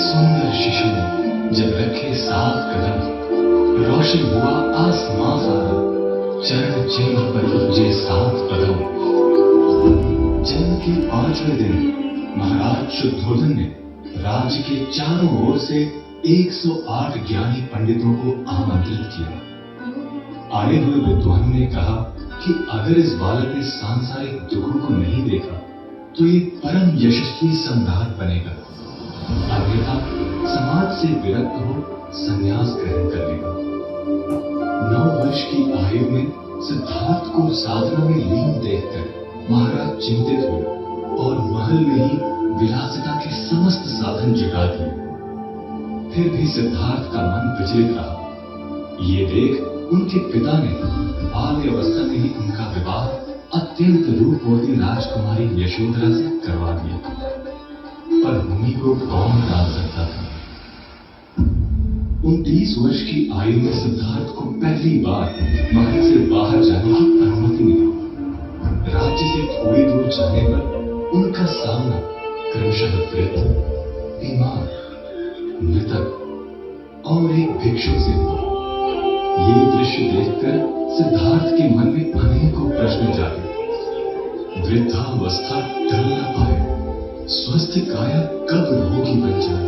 सुंदर शिशु ने जब रखे 7 कदम, रोशन हुआ आसमां सारा, चरण चिन्ह पर पूजे 7 कदम। जन्म के 5वें दिन महाराज शुद्धोधन ने राज्य के चारों ओर से 108 ज्ञानी पंडितों को आमंत्रित किया। आए हुए विद्वानों ने कहा कि अगर इस बालक ने सांसारिक दुखों को नहीं देखा तो ये परम यशस्वी सम्राट बनेगा, अन्यथा समाज से विरक्त हो संन्यास ग्रहण कर लेगा। 9 वर्ष की आयु में सिद्धार्थ को साधना में लीन देखकर महाराज चिंतित हुए और महल में ही विलासिता के समस्त साधन जुटा दिए। फिर भी सिद्धार्थ का मन विचलित रहा। ये देख उनके पिता ने बाल्यावस्था में ही उनका विवाह अत्यंत रूपवती राजकुमारी यशोधरा से करवा दिया, पर भूमि को कौन टाल सकता था। 29 वर्ष की आयु में सिद्धार्थ को पहली बार महल से बाहर जाने की अनुमति मिली। राज्य से थोड़ी दूर जाने पर उनका सामना क्रमशः वृद्ध, बीमार, मृतक और एक भिक्षु से हुआ। ये दृश्य देखकर सिद्धार्थ के मन में अनेकों प्रश्न जागे। वृद्धावस्था टल न पाए, स्वस्थ काया कब रोगी बन जाए,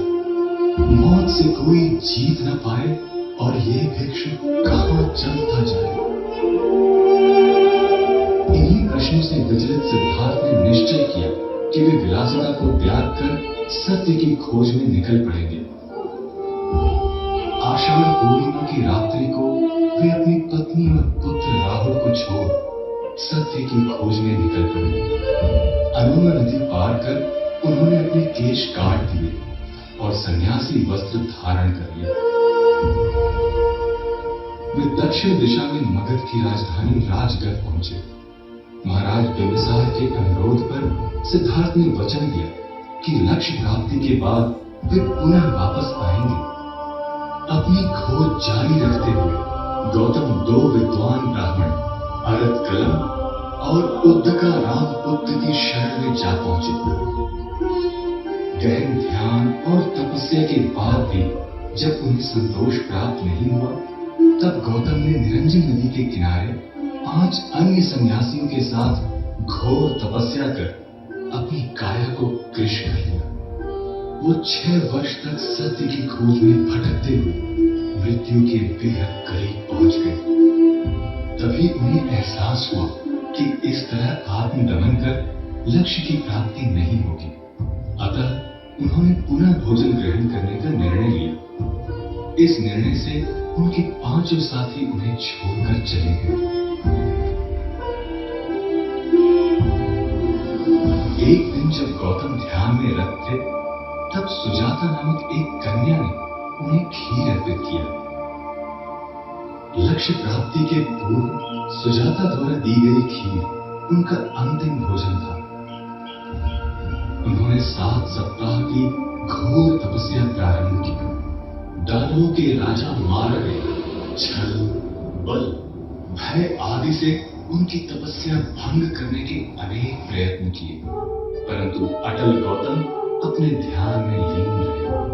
मौत से कोई जीत न पाए और ये भिक्षु कहां चलता जाए। इन्हीं प्रश्नों से विचलित सिद्धार्थ ने निश्चय किया कि वे विलासिता को त्याग कर सत्य की खोज में निकल पड़ेंगे। आषाढ़ पूर्णिमा की रात्रि को वे अपनी पत्नी और पुत्र राहुल को छोड़ सत्य की खोज में निकल पड़े। अनूमा नदी पार कर उन्होंने अपने केश काट दिए और सन्यासी वस्त्र धारण कर लिया। वे दक्षिण दिशा में मगध की राजधानी राजगढ़ पहुंचे। महाराज बिंबिसार के अनुरोध पर सिद्धार्थ ने वचन दिया कि लक्ष्य प्राप्ति के बाद वे पुनः वापस आएंगे। अपनी खोज जारी रखते हुए गौतम 2 विद्वान ब्राह्मण अरत कलम और उद्दका राम पुत्र की शरण में जा पहुंचे। गहन ध्यान और तपस्या के बाद भी जब उन्हें संतोष प्राप्त नहीं हुआ, तब गौतम ने निरंजन नदी के किनारे 5 अन्य सन्यासियों के साथ घोर तपस्या कर अपनी काया को कृष्ण कर लिया। वो 6 वर्ष तक सत्य की खोज में भटकते हुए मृत्यु के बेहद करीब पहुंच गए। तभी उन्हें एहसास हुआ कि इस तरह आत्मदमन कर लक्ष्य की प्राप्ति नहीं होगी। अतः उन्होंने पुनः भोजन ग्रहण करने का निर्णय लिया। इस निर्णय से उनके 5 साथी उन्हें छोड़कर चले गए। एक दिन जब गौतम ध्यान में रत थे, तब सुजाता नामक एक कन्या ने उन्हें खीर अर्पित किया। लक्ष्य प्राप्ति के पूर्व सुजाता द्वारा दी गई खीर उनका अंतिम भोजन था। उन्होंने 7 सप्ताह की घोर तपस्या प्रारंभ की। दानवों के राजा मार गए, छल, बल, भय आदि से उनकी तपस्या भंग करने के अनेक प्रयत्न किए, परंतु अटल गौतम अपने ध्यान में लीन रहे।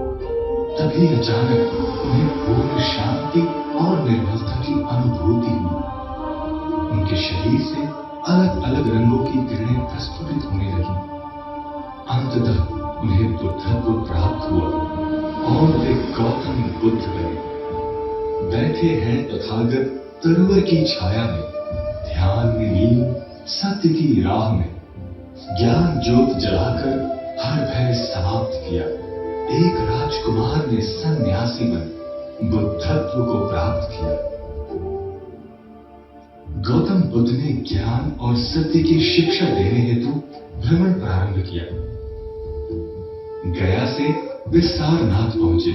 तभी अचानक उन्हें पूर्ण शांति और निर्मलता की अनुभूति हुई। उनके शरीर से अलग अलग रंगों की किरणें प्रस्फुटित होने लगी। अंततः उन्हें बुद्धत्व प्राप्त हुआ और वे गौतम बुद्ध बने। बैठे हैं तथागत तरुवर की छाया में, ध्यान में लीन सत्य की राह में। ज्ञान ज्योत जलाकर हर भय समाप्त किया। एक राजकुमार ने सन्यासी बन बुद्धत्व को प्राप्त किया। गौतम बुद्ध ने ज्ञान और सत्य की शिक्षा देने हेतु भ्रमण प्रारंभ किया। गया से वे सारनाथ पहुंचे।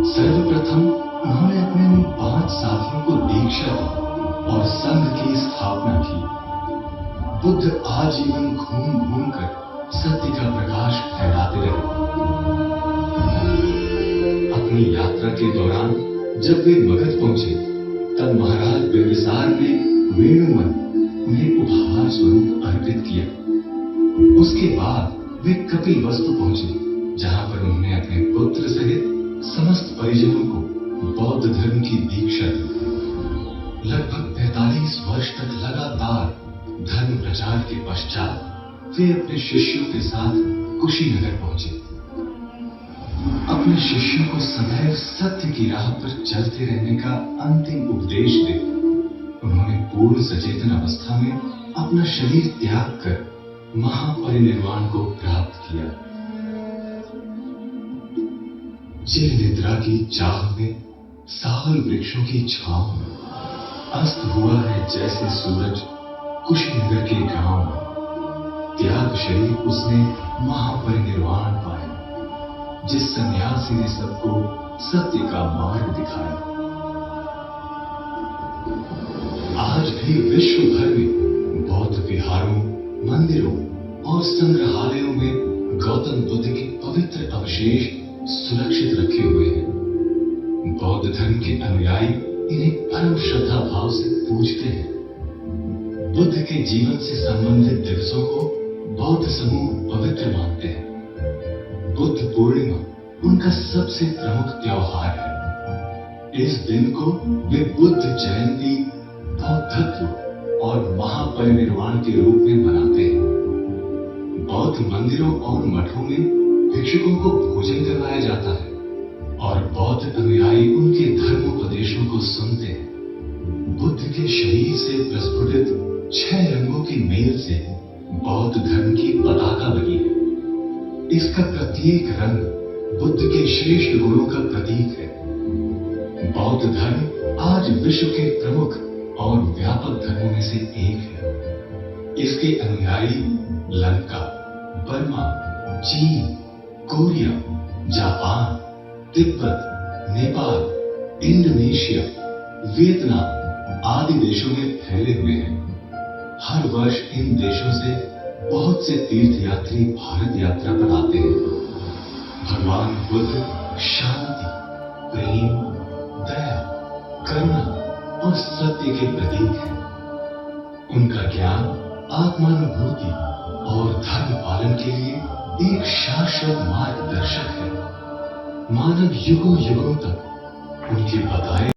सर्वप्रथम उन्होंने अपने उन 5 साथियों को दीक्षा दी और संघ की स्थापना की। बुद्ध आजीवन घूम घूम कर सत्य का प्रकाश फैलाते रहे। अपनी यात्रा के दौरान जब वे मगध पहुंचे, तब महाराज बिंबिसार ने वेणुवन उन्हें उपहार स्वरूप अर्पित किया। उसके बाद वे कपिलवस्तु पहुंचे, जहां पर उन्होंने अपने पुत्र सहित समस्त परिजनों को बौद्ध धर्म की दीक्षा दी। लगभग 45 वर्ष तक लगातार धर्म प्रचार के पश्चात वे अपने शिष्यों के साथ कुशीनगर पहुंचे। अपने शिष्यों को सदैव सत्य की राह पर चलते रहने का अंतिम उपदेश दे उन्होंने पूर्ण सचेतन अवस्था में अपना शरीर त्याग कर महापरिनिर्वाण को प्राप्त किया। चिर निद्रा की चाह में साल वृक्षों की छांव में अस्त हुआ है जैसे सूरज कुशीनगर के गांव में। त्याग शरीर उसने महापरिनिर्वाण पाया, जिस सन्यासी ने सबको सत्य का मार्ग दिखाया। आज भी विश्व भर में बौद्ध विहारों, मंदिरों और संग्रहालयों में गौतम बुद्ध के पवित्र अवशेष सुरक्षित रखे हुए हैं। बौद्ध धर्म के अनुयायी इन्हें परम श्रद्धा भाव से पूजते हैं। बुद्ध के जीवन से संबंधित दिवसों को बौद्ध समूह पवित्र मानते हैं। बुद्ध पूर्णिमा उनका सबसे प्रमुख त्योहार है। इस दिन को वे बुद्ध जयंती, बौद्धत्व और महापरिनिर्वाण के रूप में मनाते हैं। बौद्ध मंदिरों और मठों में भिक्षुकों को भोजन करवाया जाता है और बौद्ध अनुयायी उनके धर्मोपदेशों को सुनते हैं। बुद्ध के शरीर से प्रस्फुटित 6 रंगों के मेल से बौद्ध धर्म की पताका बनी है। इसका प्रत्येक रंग बुद्ध के श्रेष्ठ गुणों का प्रतीक है। बौद्ध धर्म आज विश्व के प्रमुख और व्यापक धर्मों में से एक है। इसके अनुयायी लंका, बर्मा, चीन, Korea, Japan, Tibet, Nepal, Indonesia, Vietnam आदि देशों में फैले हुए हैं। हर वर्ष इन देशों से बहुत से तीर्थयात्री भारत यात्रा पर आते हैं। भगवान बुद्ध शांति, प्रेम, दया, करुणा और सत्य के प्रतीक हैं। उनका ज्ञान आत्मानुभूति और धर्म पालन के लिए एक शाश्वत मार्गदर्शक है। मानव युगों युगों तक उनके बताए